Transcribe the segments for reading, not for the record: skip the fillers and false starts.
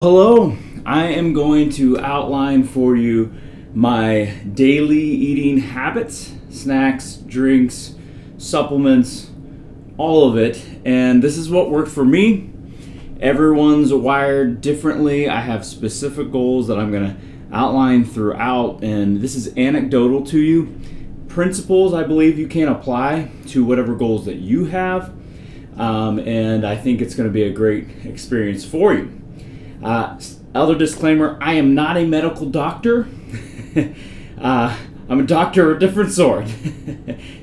Hello, I am going to outline for you my daily eating habits, snacks, drinks, supplements, all of it. And this is what worked for me. Everyone's wired differently. I have specific goals that I'm going to outline throughout, and this is anecdotal to you. Principles I believe you can apply to whatever goals that you have, and I think it's going to be a great experience for you. Other disclaimer, I am not a medical doctor. I'm a doctor of a different sort.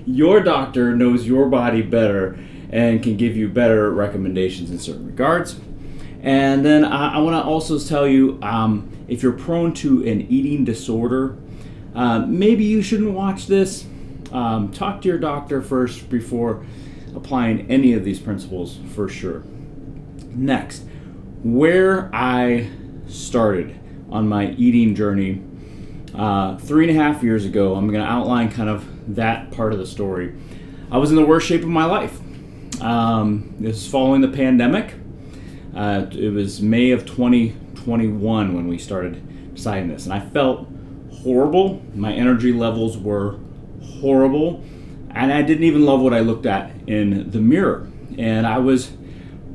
Your doctor knows your body better and can give you better recommendations in certain regards. And then I want to also tell you, if you're prone to an eating disorder, maybe you shouldn't watch this. Talk to your doctor first before applying any of these principles for sure. Next, where I started on my eating journey 3.5 years ago. I'm going to outline kind of that part of the story. I was in the worst shape of my life. This was following the pandemic. It was May of 2021 when we started deciding this, and I felt horrible. My energy levels were horrible, and I didn't even love what I looked at in the mirror. And I was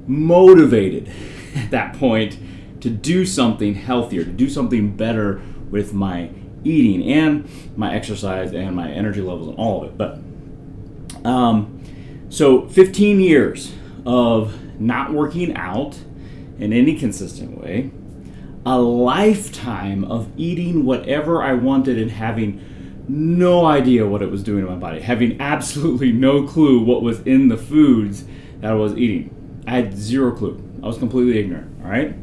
motivated at that point to do something healthier, to do something better with my eating and my exercise and my energy levels and all of it. But so 15 years of not working out in any consistent way, a lifetime of eating whatever I wanted and having no idea what it was doing to my body, having absolutely no clue what was in the foods that I was eating. I had zero clue. I was completely ignorant, all right?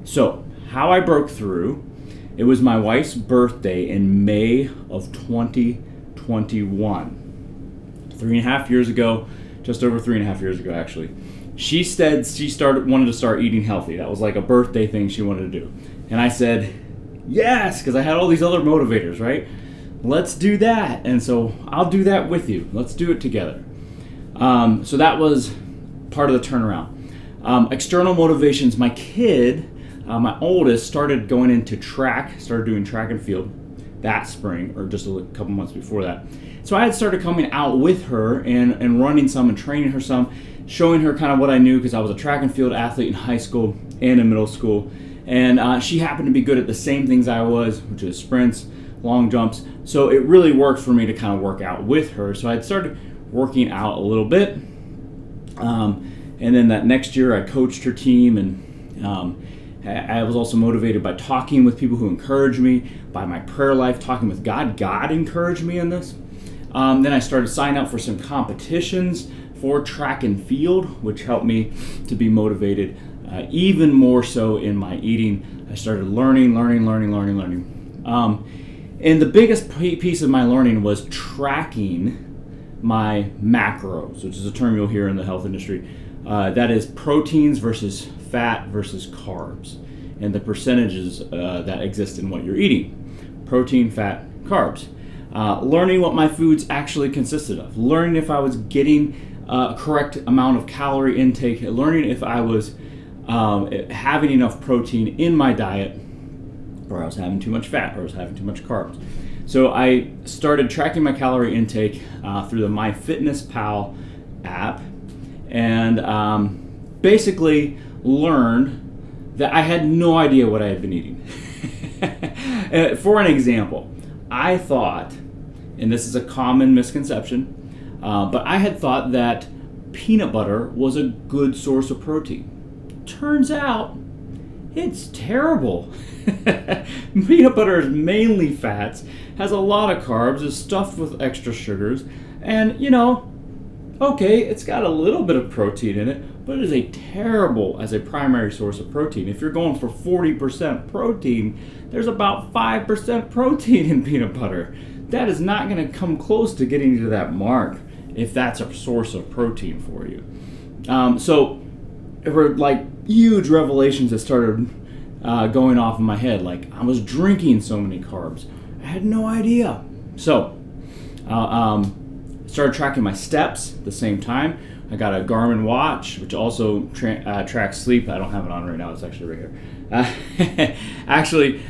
So, how I broke through, it was my wife's birthday in May of 2021. 3.5 years ago, just over 3.5 years ago, actually. She said she wanted to start eating healthy. That was like a birthday thing she wanted to do. And I said, yes, because I had all these other motivators, right? Let's do that. And so I'll do that with you. Let's do it together. So that was part of the turnaround. External motivations. My kid, my oldest, started going into started doing track and field that spring, or just a couple months before that. So I had started coming out with her and running some and training her some, showing her kind of what I knew, because I was a track and field athlete in high school and in middle school. And she happened to be good at the same things I was, which is sprints, long jumps. So it really worked for me to kind of work out with her. So I had started working out a little bit. And then that next year, I coached her team, and I was also motivated by talking with people who encouraged me, by my prayer life, talking with God. God encouraged me in this. Then I started signing up for some competitions for track and field, which helped me to be motivated even more so in my eating. I started learning. And the biggest piece of my learning was tracking my macros, which is a term you'll hear in the health industry. That is proteins versus fat versus carbs, and the percentages that exist in what you're eating. Protein, fat, carbs. Learning what my foods actually consisted of. Learning if I was getting a correct amount of calorie intake. Learning if I was having enough protein in my diet, or I was having too much fat, or I was having too much carbs. So I started tracking my calorie intake through the MyFitnessPal app, and basically learned that I had no idea what I had been eating. For an example, I thought, and this is a common misconception, but I had thought that peanut butter was a good source of protein. Turns out, it's terrible. Peanut butter is mainly fats, has a lot of carbs, is stuffed with extra sugars, and okay, it's got a little bit of protein in it, but it is terrible as a primary source of protein. If you're going for 40% protein, there's about 5% protein in peanut butter. That is not going to come close to getting you to that mark if that's a source of protein for you. So there were like huge revelations that started going off in my head. Like, I was drinking so many carbs. I had no idea. So started tracking my steps at the same time. I got a Garmin watch, which also tracks sleep. I don't have it on right now. It's actually right here. Actually,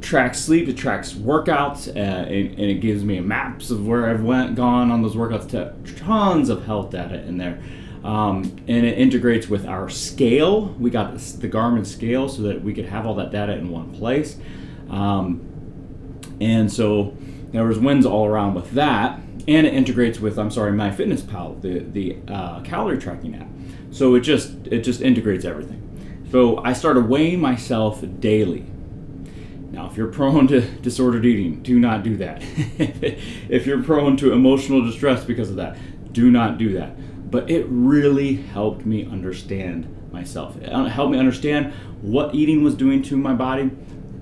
tracks sleep, it tracks workouts, and it gives me maps of where I've gone on those workouts. Tons of health data in there. And it integrates with our scale. We got the Garmin scale so that we could have all that data in one place. And so there was wins all around with that. And it integrates with, MyFitnessPal, the calorie tracking app. So it just integrates everything. So I started weighing myself daily. Now, if you're prone to disordered eating, do not do that. If you're prone to emotional distress because of that, do not do that. But it really helped me understand myself. It helped me understand what eating was doing to my body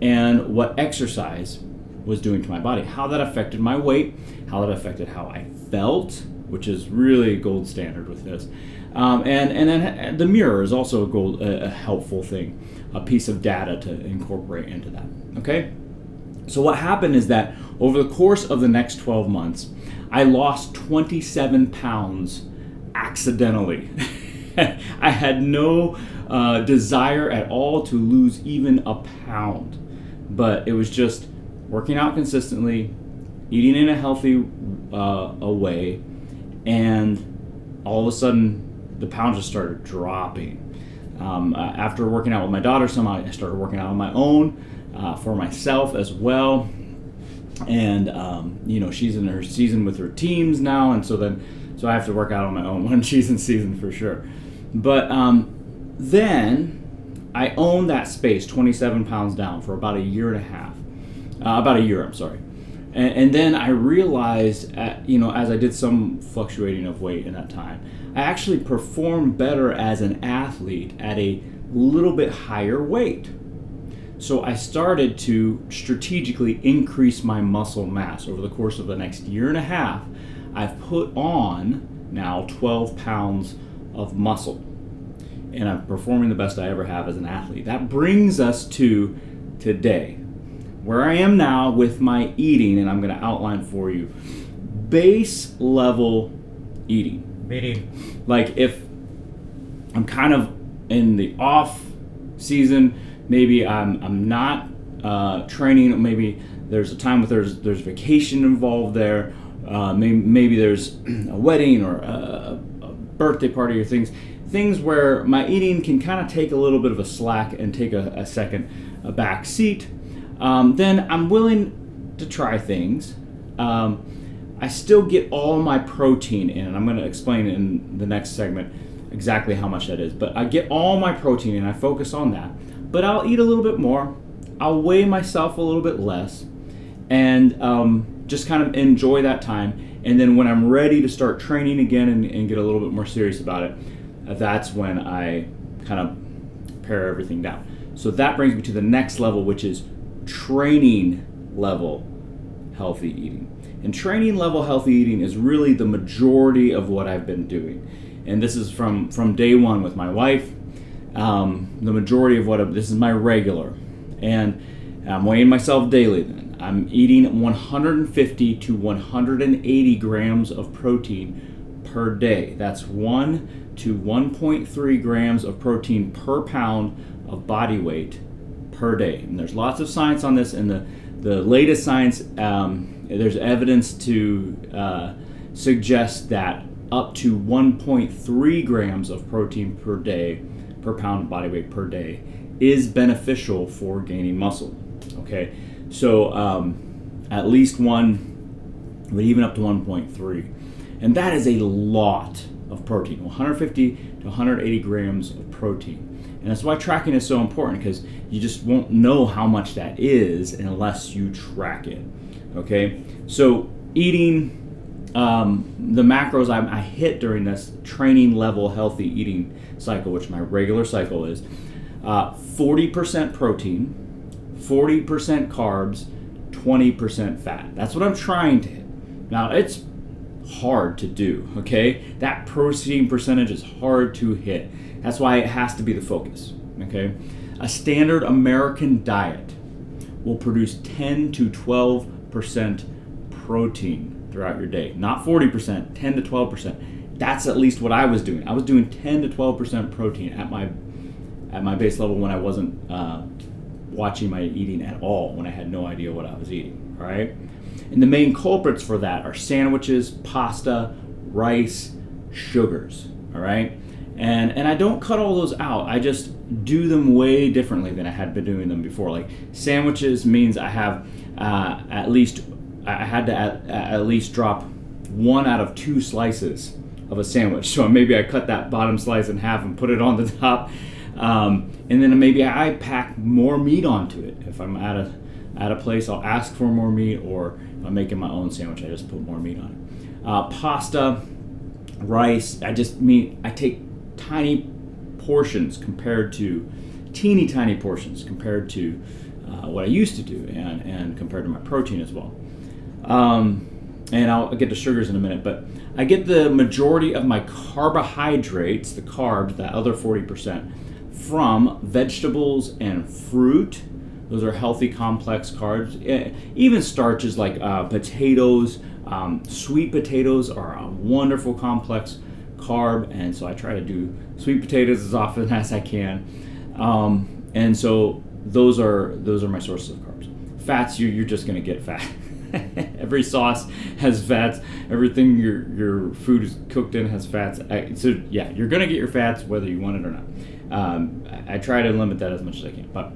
and what exercise was doing to my body, how that affected my weight, how that affected how I felt, which is really gold standard with this. And then the mirror is also a helpful thing, a piece of data to incorporate into that. Okay? So what happened is that over the course of the next 12 months, I lost 27 pounds accidentally. I had no desire at all to lose even a pound, but it was just working out consistently, eating in a healthy way, and all of a sudden the pounds just started dropping. After working out with my daughter some, I started working out on my own for myself as well. And she's in her season with her teams now, and so I have to work out on my own when she's in season for sure. But then I owned that space, 27 pounds down, for about a year and a half. And then I realized, as I did some fluctuating of weight in that time, I actually performed better as an athlete at a little bit higher weight. So I started to strategically increase my muscle mass. Over the course of the next year and a half, I've put on now 12 pounds of muscle. And I'm performing the best I ever have as an athlete. That brings us to today, where I am now with my eating, and I'm going to outline for you base level eating. Meaning, like if I'm kind of in the off season, maybe I'm not training, maybe there's a time where there's vacation involved there, maybe there's a wedding or a birthday party or things where my eating can kind of take a little bit of a slack and take a back seat. Then I'm willing to try things. I still get all my protein in, and I'm going to explain in the next segment exactly how much that is. But I get all my protein in, I focus on that. But I'll eat a little bit more. I'll weigh myself a little bit less, and just kind of enjoy that time. And then when I'm ready to start training again and get a little bit more serious about it, that's when I kind of pare everything down. So that brings me to the next level, which is training level healthy eating. And training level healthy eating is really the majority of what I've been doing. And this is from day one with my wife. The majority of this is my regular. And I'm weighing myself daily then. I'm eating 150 to 180 grams of protein per day. That's 1 to 1.3 grams of protein per pound of body weight per day. And there's lots of science on this, and the latest science, there's evidence to suggest that up to 1.3 grams of protein per day, per pound of body weight per day, is beneficial for gaining muscle. Okay, so at least 1, but even up to 1.3. And that is a lot of protein, 150 to 180 grams of protein. And that's why tracking is so important, because you just won't know how much that is unless you track it. Okay, so eating the macros I hit during this training level healthy eating cycle, which my regular cycle is 40% protein, 40% carbs, 20% fat. That's what I'm trying to hit. Now, it's hard to do, okay? That protein percentage is hard to hit. That's why it has to be the focus, okay? A standard American diet will produce 10 to 12% protein throughout your day. Not 40%, 10 to 12%. That's at least what I was doing. I was doing 10 to 12% protein at my base level when I wasn't watching my eating at all, when I had no idea what I was eating, all right? And the main culprits for that are sandwiches, pasta, rice, sugars, all right? And I don't cut all those out. I just do them way differently than I had been doing them before. Like sandwiches means I have at least drop 1 out of 2 slices of a sandwich. So maybe I cut that bottom slice in half and put it on the top. And then maybe I pack more meat onto it. If I'm at a place, I'll ask for more meat, or if I'm making my own sandwich, I just put more meat on it. Pasta, rice, I take tiny portions teeny tiny portions compared to what I used to do, and compared to my protein as well. And I'll get to sugars in a minute, but I get the majority of my carbohydrates, the carbs, that other 40%, from vegetables and fruit. Those are healthy, complex carbs. Even starches like potatoes, sweet potatoes are a wonderful, complex carb, and so I try to do sweet potatoes as often as I can. And so those are my sources of carbs. Fats, you're just going to get fat. Every sauce has fats. Everything your food is cooked in has fats. So yeah, you're going to get your fats whether you want it or not. I try to limit that as much as I can. But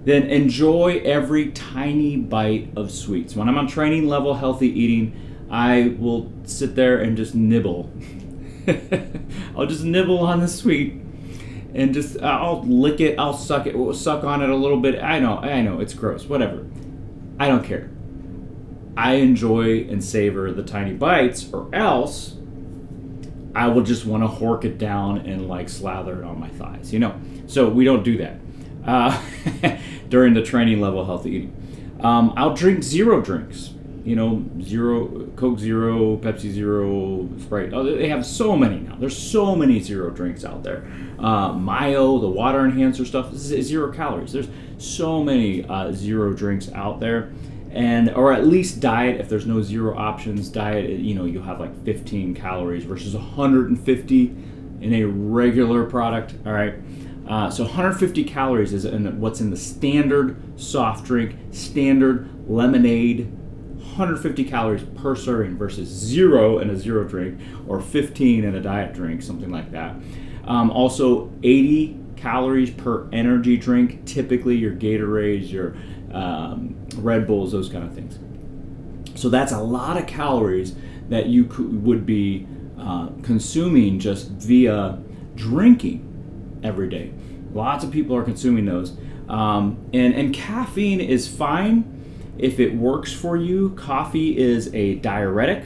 then enjoy every tiny bite of sweets. When I'm on training level healthy eating, I will sit there and just nibble. I'll just nibble on the sweet, and just I'll lick it, I'll suck on it a little bit. I know, it's gross, whatever. I don't care. I enjoy and savor the tiny bites, or else I will just want to hork it down and like slather it on my thighs, So we don't do that during the training level healthy eating. I'll drink zero drinks. Zero, Coke Zero, Pepsi Zero, Sprite. Oh, they have so many now. There's so many zero drinks out there. Mayo, the water enhancer stuff, this is 0 calories. There's so many zero drinks out there. Or at least diet, if there's no zero options, diet, you'll have like 15 calories versus 150 in a regular product, all right? So 150 calories is what's in the standard soft drink, standard lemonade, 150 calories per serving versus 0 in a zero drink, or 15 in a diet drink, something like that. Also 80 calories per energy drink, typically your Gatorades, your Red Bulls, those kind of things. So that's a lot of calories that you would be consuming just via drinking every day. Lots of people are consuming those. And caffeine is fine if it works for you. Coffee is a diuretic,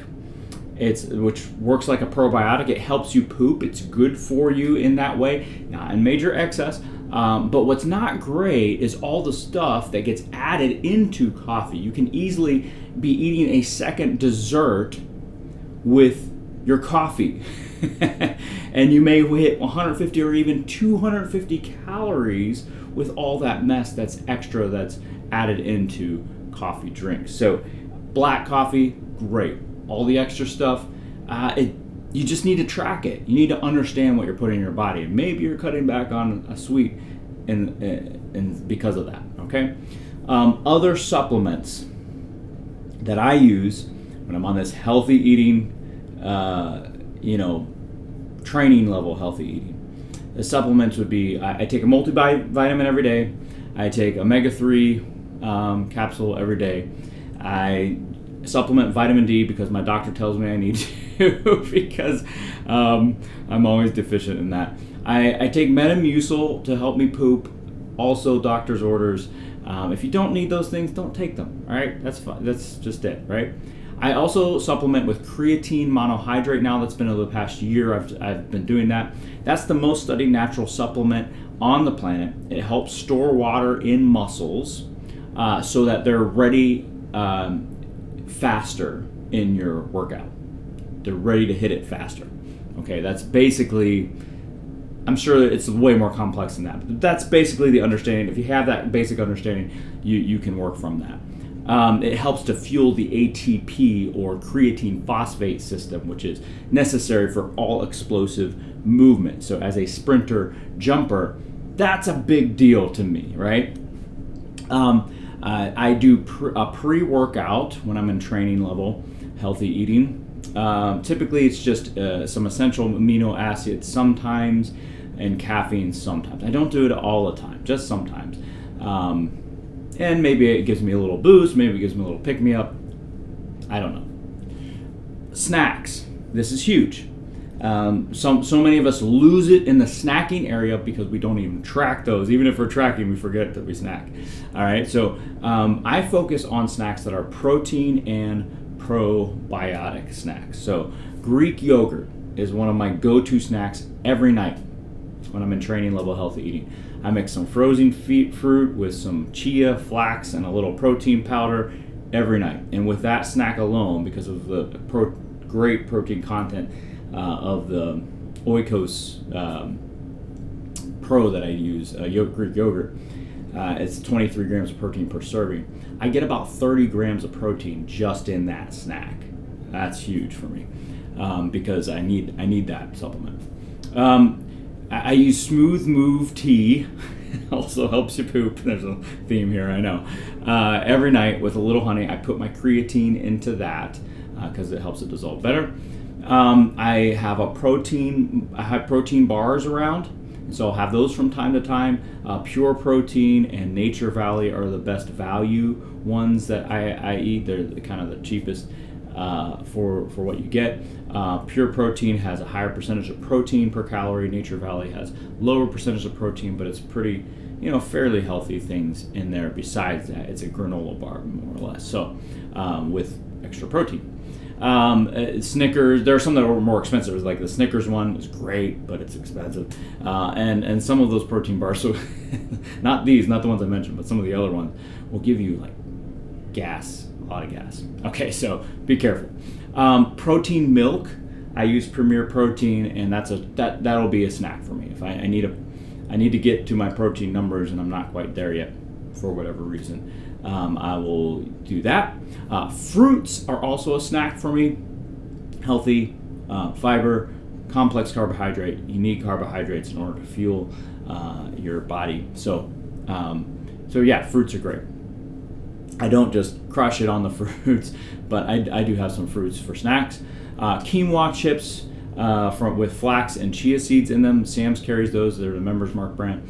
which works like a probiotic. It helps you poop. It's good for you in that way, not in major excess. But what's not great is all the stuff that gets added into coffee. You can easily be eating a second dessert with your coffee. And you may hit 150 or even 250 calories with all that mess that's extra that's added into coffee drinks. So black coffee, great. All the extra stuff, you just need to track it. You need to understand what you're putting in your body. And maybe you're cutting back on a sweet and because of that, okay? Other supplements that I use when I'm on this healthy eating, training level healthy eating. The supplements would be, I take a multivitamin every day. I take omega-3 capsule every day. I supplement vitamin D because my doctor tells me I need to because I'm always deficient in that. I take Metamucil to help me poop, also doctor's orders. If you don't need those things, don't take them, all right? That's fine. That's just it, right? I also supplement with creatine monohydrate now. That's been over the past year. I've been doing that. That's the most studied natural supplement on the planet. It helps store water in muscles so that they're ready faster in your workout. They're ready to hit it faster. Okay, that's basically, I'm sure it's way more complex than that, but that's basically the understanding. If you have that basic understanding, you can work from that. It helps to fuel the ATP or creatine phosphate system, which is necessary for all explosive movement. So as a sprinter, jumper, that's a big deal to me, right? I do a pre-workout when I'm in training level healthy eating. Typically, it's just some essential amino acids sometimes and caffeine sometimes. I don't do it all the time, just sometimes. And maybe it gives me a little boost, maybe it gives me a little pick-me-up. I don't know. Snacks. This is huge. So many of us lose it in the snacking area because we don't even track those. Even if we're tracking, we forget that we snack. All right, so I focus on snacks that are protein and probiotic snacks. So Greek yogurt is one of my go-to snacks every night when I'm in training level healthy eating. I mix some frozen fruit with some chia, flax, and a little protein powder every night. And with that snack alone, because of the great protein content of the Oikos Pro that I use, Greek yogurt, it's 23 grams of protein per serving. I get about 30 grams of protein just in that snack. That's huge for me because I need that supplement. I use Smooth Move tea. Also helps you poop. There's a theme here, I know. Every night with a little honey, I put my creatine into that because it helps it dissolve better. I have protein bars around, so I'll have those from time to time. Pure Protein and Nature Valley are the best value ones that I eat. They're kind of the cheapest for what you get. Pure Protein has a higher percentage of protein per calorie. Nature Valley has lower percentage of protein, but it's pretty, fairly healthy things in there. Besides that, it's a granola bar more or less. So with extra protein. Snickers, there are some that are more expensive. Like the Snickers one is great, but it's expensive. And some of those protein bars, so not the ones I mentioned, but some of the other ones will give you like gas, a lot of gas. Okay, so be careful. Protein milk, I use Premier Protein, and that'll be a snack for me. If I need to get to my protein numbers and I'm not quite there yet for whatever reason, I will do that. Fruits are also a snack for me. Healthy, fiber, complex carbohydrate. You need carbohydrates in order to fuel your body. So yeah, fruits are great. I don't just crush it on the fruits, but I do have some fruits for snacks. Quinoa chips with flax and chia seeds in them. Sam's carries those. They're the Members Mark brand.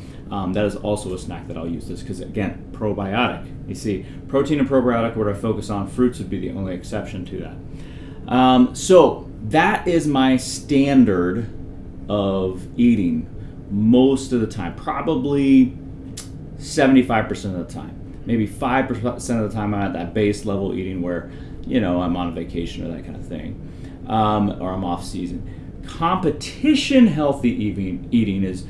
That is also a snack that I'll use this because, again, probiotic. You see, protein and probiotic, what I focus on. Fruits would be the only exception to that. So that is my standard of eating most of the time. Probably 75% of the time. Maybe 5% of the time I'm at that base level eating where, I'm on vacation or that kind of thing, or I'm off season. Competition healthy eating is,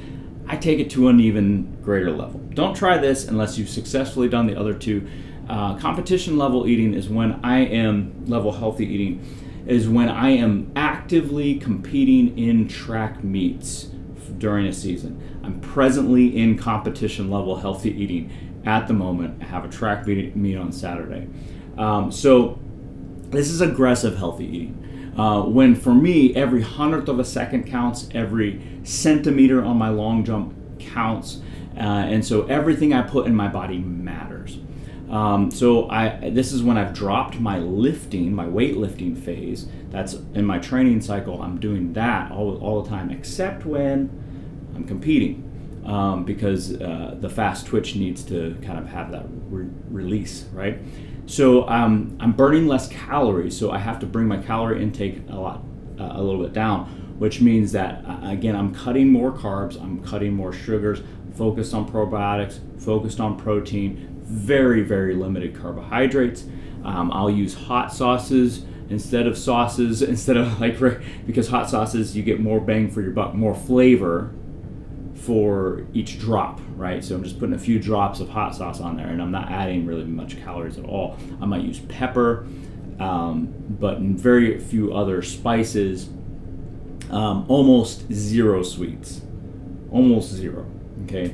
I take it to an even greater level. Don't try this unless you've successfully done the other two. Competition level eating is when level healthy eating is when I am actively competing in track meets during a season. I'm presently in competition level healthy eating at the moment. I have a track meet on Saturday. So this is aggressive healthy eating. When for me, every 100th of a second counts, every centimeter on my long jump counts, and so everything I put in my body matters. This is when I've dropped my weightlifting phase. That's in my training cycle. I'm doing that all the time, except when I'm competing, because the fast twitch needs to kind of have that release, right? So I'm burning less calories, so I have to bring my calorie intake a little bit down, which means that, again, I'm cutting more carbs, I'm cutting more sugars, focused on probiotics, focused on protein, very, very limited carbohydrates. I'll use hot sauces instead of because hot sauces, you get more bang for your buck, more flavor for each drop, right? So I'm just putting a few drops of hot sauce on there, and I'm not adding really much calories at all. I might use pepper, but very few other spices. Almost zero sweets, almost zero. Okay,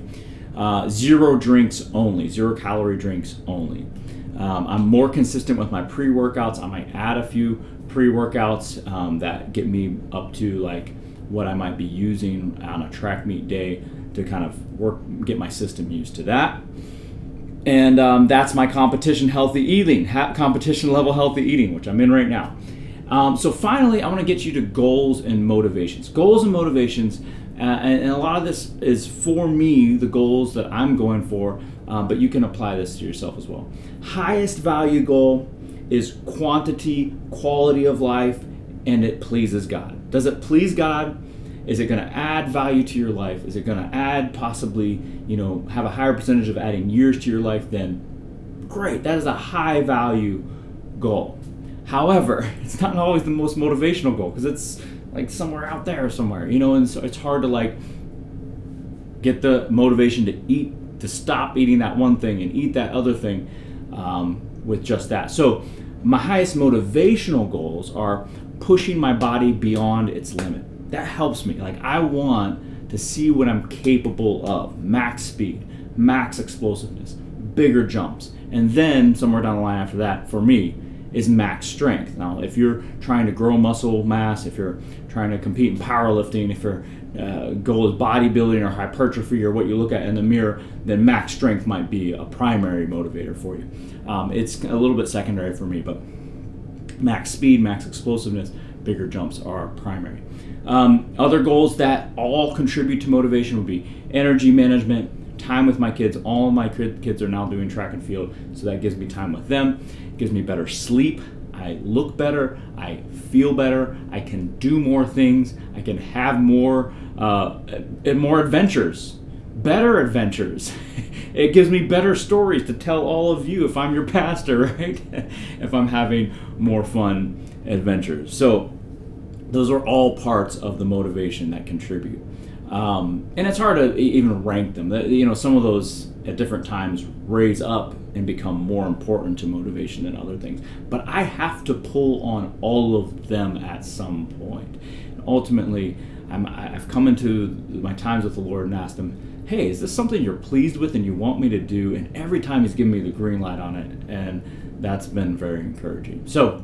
zero drinks only, 0 calorie drinks only. I'm more consistent with my pre-workouts. I might add a few pre-workouts that get me up to like what I might be using on a track meet day to kind of get my system used to that. And that's my competition level healthy eating, which I'm in right now. So finally, I want to get you to goals and motivations. Goals and motivations, and a lot of this is for me, the goals that I'm going for, but you can apply this to yourself as well. Highest value goal is quantity, quality of life, and it pleases God. Does it please God? Is it going to add value to your life? Is it going to add possibly, have a higher percentage of adding years to your life? Then great. That is a high value goal. However, it's not always the most motivational goal because it's like somewhere out there somewhere, and so it's hard to like get the motivation to stop eating that one thing and eat that other thing with just that. So my highest motivational goals are pushing my body beyond its limit. That helps me. Like I want to see what I'm capable of. Max speed, max explosiveness, bigger jumps. And then somewhere down the line after that, for me, is max strength. Now, if you're trying to grow muscle mass, if you're trying to compete in powerlifting, if your goal is bodybuilding or hypertrophy or what you look at in the mirror, then max strength might be a primary motivator for you. It's a little bit secondary for me, but max speed, max explosiveness, bigger jumps are primary. Other goals that all contribute to motivation would be energy management, time with my kids. All of my kids are now doing track and field, so that gives me time with them. It gives me better sleep. I look better. I feel better. I can do more things. I can have more adventures, better adventures. It gives me better stories to tell all of you if I'm your pastor, right? If I'm having more fun adventures. So those are all parts of the motivation that contribute. And it's hard to even rank them. Some of those at different times raise up and become more important to motivation than other things. But I have to pull on all of them at some point. And ultimately, I've come into my times with the Lord and asked Him, hey, is this something you're pleased with and you want me to do? And every time He's given me the green light on it. And that's been very encouraging. So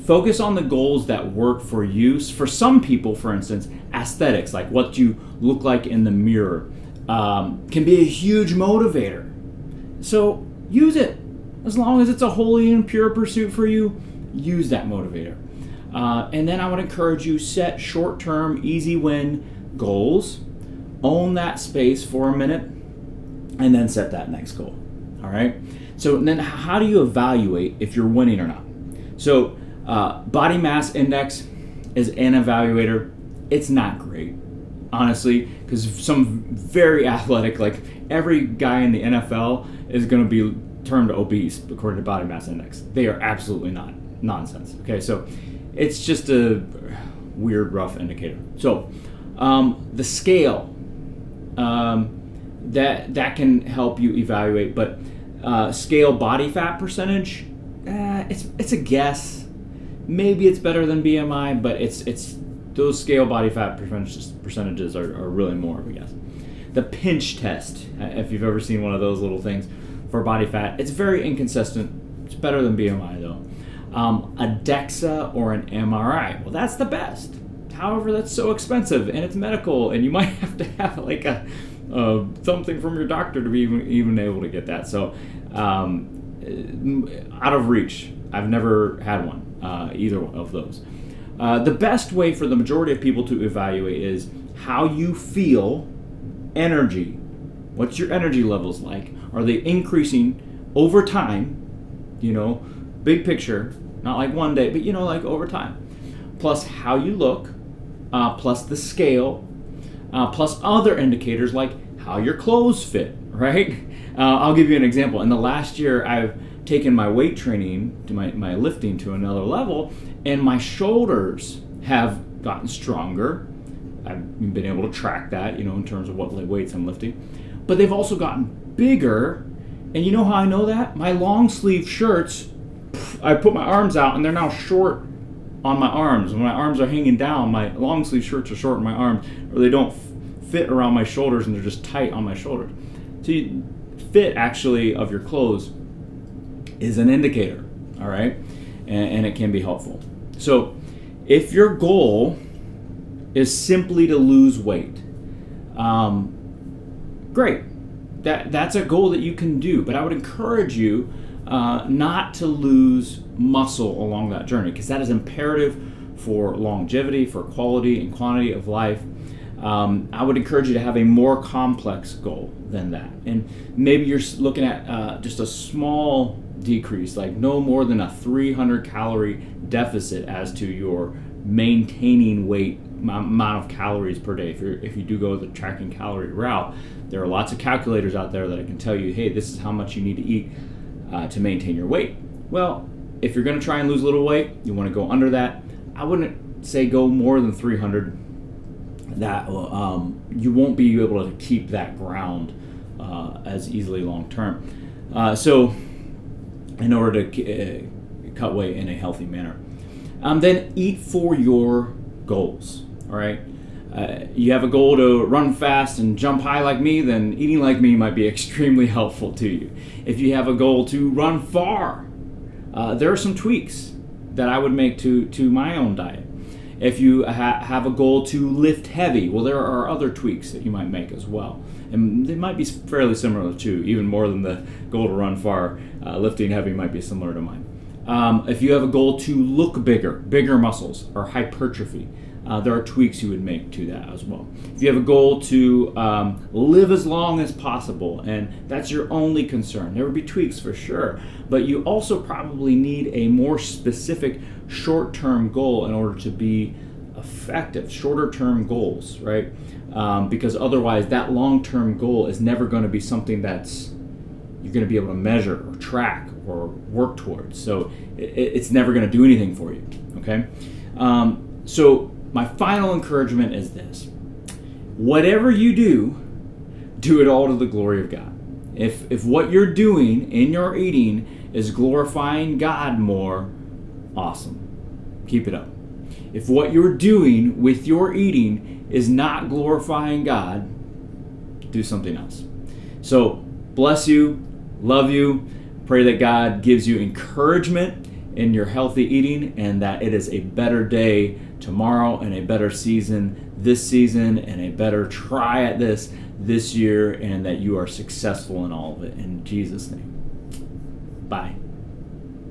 focus on the goals that work for you. For some people, for instance, aesthetics, like what you look like in the mirror, can be a huge motivator. So use it. As long as it's a holy and pure pursuit for you, use that motivator. And then I would encourage you, set short-term, easy win goals. Own that space for a minute, and then set that next goal. All right? So then how do you evaluate if you're winning or not? So body mass index is an evaluator. It's not great, honestly, because some very athletic, like every guy in the NFL is going to be termed obese according to body mass index. They are absolutely not. Nonsense. Okay, so it's just a weird, rough indicator. So the scale, that can help you evaluate, but scale body fat percentage, it's a guess. Maybe it's better than BMI, but it's those scale body fat percentages are really more of a guess. The pinch test, if you've ever seen one of those little things for body fat, it's very inconsistent. It's better than BMI though. A DEXA or an MRI, well, that's the best. However, that's so expensive and it's medical, and you might have to have like a something from your doctor to be even able to get that. So out of reach. I've never had one, either of those. The best way for the majority of people to evaluate is how you feel, energy. What's your energy levels like? Are they increasing over time? Big picture, not like one day, but like over time. Plus how you look, plus the scale, plus other indicators like how your clothes fit, right? I'll give you an example. In the last year, I've taken my weight training to my lifting to another level, and my shoulders have gotten stronger. I've been able to track that, in terms of what weights I'm lifting. But they've also gotten bigger, and you know how I know that? My long sleeve shirts, I put my arms out, and they're now short on my arms. When my arms are hanging down, my long sleeve shirts are short on my arms, or they don't fit around my shoulders, and they're just tight on my shoulders. So fit, actually, of your clothes is an indicator, all right? And it can be helpful. So if your goal is simply to lose weight, great. That's a goal that you can do, but I would encourage you not to lose muscle along that journey, because that is imperative for longevity, for quality and quantity of life. I would encourage you to have a more complex goal than that. And maybe you're looking at just a small decrease, like no more than a 300 calorie deficit as to your maintaining weight amount of calories per day. If you do go the tracking calorie route, there are lots of calculators out there that can tell you, hey, this is how much you need to eat to maintain your weight. Well, if you're going to try and lose a little weight, you want to go under that. I wouldn't say go more than 300. That you won't be able to keep that ground as easily long term. So in order to cut weight in a healthy manner, then eat for your goals. All right. You have a goal to run fast and jump high like me, then eating like me might be extremely helpful to you. If you have a goal to run far, there are some tweaks that I would make to my own diet. If you have a goal to lift heavy, well, there are other tweaks that you might make as well. And they might be fairly similar too, even more than the goal to run far. Lifting heavy might be similar to mine. If you have a goal to look bigger muscles, or hypertrophy, there are tweaks you would make to that as well. If you have a goal to live as long as possible, and that's your only concern, there would be tweaks for sure. But you also probably need a more specific short-term goal in order to be effective. Shorter-term goals, right? Because otherwise, that long-term goal is never going to be something that's you're going to be able to measure or track or work towards. So it's never going to do anything for you. Okay. So my final encouragement is this: whatever you do it all to the glory of God. If what you're doing in your eating is glorifying God more, awesome. Keep it up. If what you're doing with your eating is not glorifying God, do something else. So bless you, love you, pray that God gives you encouragement in your healthy eating, and that it is a better day tomorrow, and a better season this season, and a better try at this year, and that you are successful in all of it. In Jesus' name. Bye.